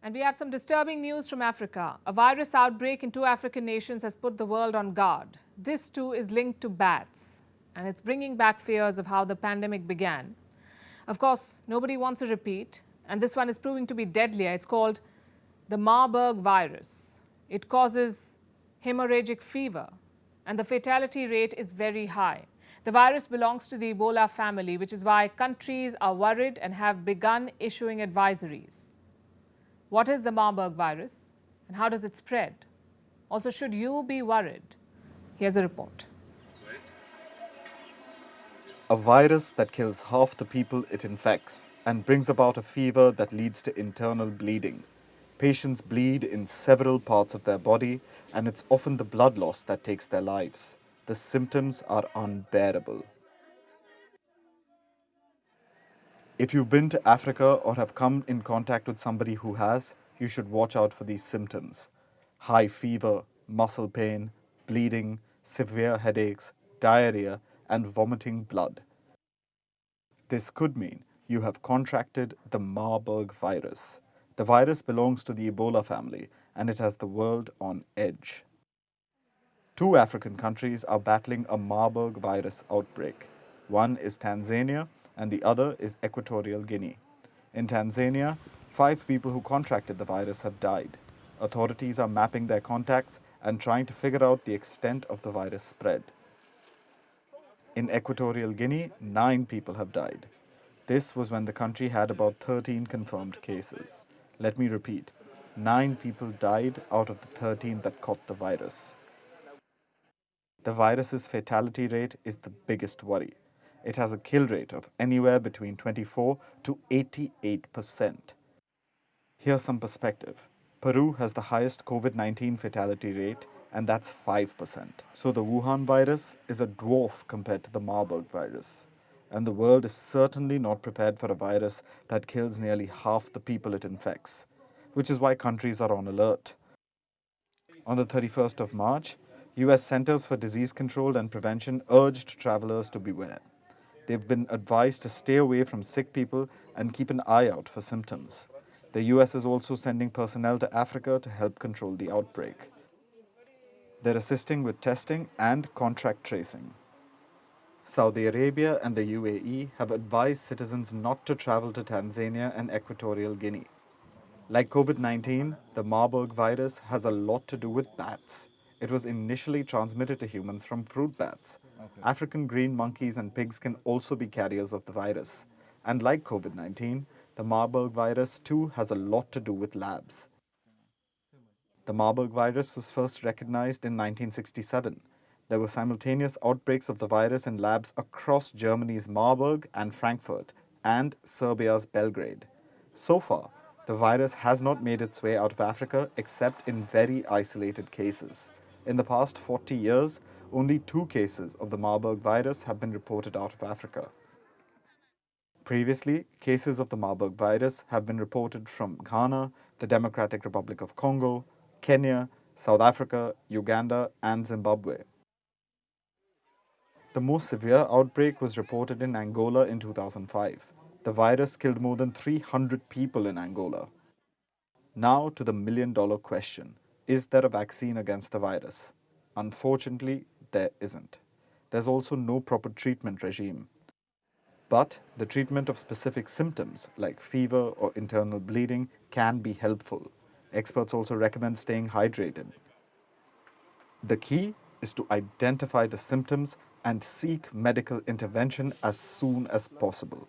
And we have some disturbing news from Africa. A virus outbreak in 2 African nations has put the world on guard. This too is linked to bats, and it's bringing back fears of how the pandemic began. Of course, nobody wants a repeat, and this one is proving to be deadlier. It's called the Marburg virus. It causes hemorrhagic fever, and the fatality rate is very high. The virus belongs to the Ebola family, which is why countries are worried and have begun issuing advisories. What is the Marburg virus and how does it spread? Also, should you be worried? Here's a report. A virus that kills half the people it infects and brings about a fever that leads to internal bleeding. Patients bleed in several parts of their body, and it's often the blood loss that takes their lives. The symptoms are unbearable. If you've been to Africa or have come in contact with somebody who has, you should watch out for these symptoms. High fever, muscle pain, bleeding, severe headaches, diarrhea, and vomiting blood. This could mean you have contracted the Marburg virus. The virus belongs to the Ebola family, and it has the world on edge. 2 African countries are battling a Marburg virus outbreak. One is Tanzania, and the other is Equatorial Guinea. In Tanzania, 5 people who contracted the virus have died. Authorities are mapping their contacts and trying to figure out the extent of the virus spread. In Equatorial Guinea, 9 people have died. This was when the country had about 13 confirmed cases. Let me repeat, 9 people died out of the 13 that caught the virus. The virus's fatality rate is the biggest worry. It has a kill rate of anywhere between 24 to 88%. Here's some perspective. Peru has the highest COVID-19 fatality rate, and that's 5%. So the Wuhan virus is a dwarf compared to the Marburg virus. And the world is certainly not prepared for a virus that kills nearly half the people it infects, which is why countries are on alert. On the 31st of March, US Centers for Disease Control and Prevention urged travelers to beware. They've been advised to stay away from sick people and keep an eye out for symptoms. The US is also sending personnel to Africa to help control the outbreak. They're assisting with testing and contact tracing. Saudi Arabia and the UAE have advised citizens not to travel to Tanzania and Equatorial Guinea. Like COVID-19, the Marburg virus has a lot to do with bats. It was initially transmitted to humans from fruit bats. African green monkeys and pigs can also be carriers of the virus. And like COVID-19, the Marburg virus too has a lot to do with labs. The Marburg virus was first recognized in 1967. There were simultaneous outbreaks of the virus in labs across Germany's Marburg and Frankfurt and Serbia's Belgrade. So far, the virus has not made its way out of Africa except in very isolated cases. In the past 40 years, only 2 cases of the Marburg virus have been reported out of Africa. Previously, cases of the Marburg virus have been reported from Ghana, the Democratic Republic of Congo, Kenya, South Africa, Uganda, and Zimbabwe. The most severe outbreak was reported in Angola in 2005. The virus killed more than 300 people in Angola. Now to the million-dollar question. Is there a vaccine against the virus? Unfortunately, there isn't. There's also no proper treatment regime. But the treatment of specific symptoms like fever or internal bleeding can be helpful. Experts also recommend staying hydrated. The key is to identify the symptoms and seek medical intervention as soon as possible.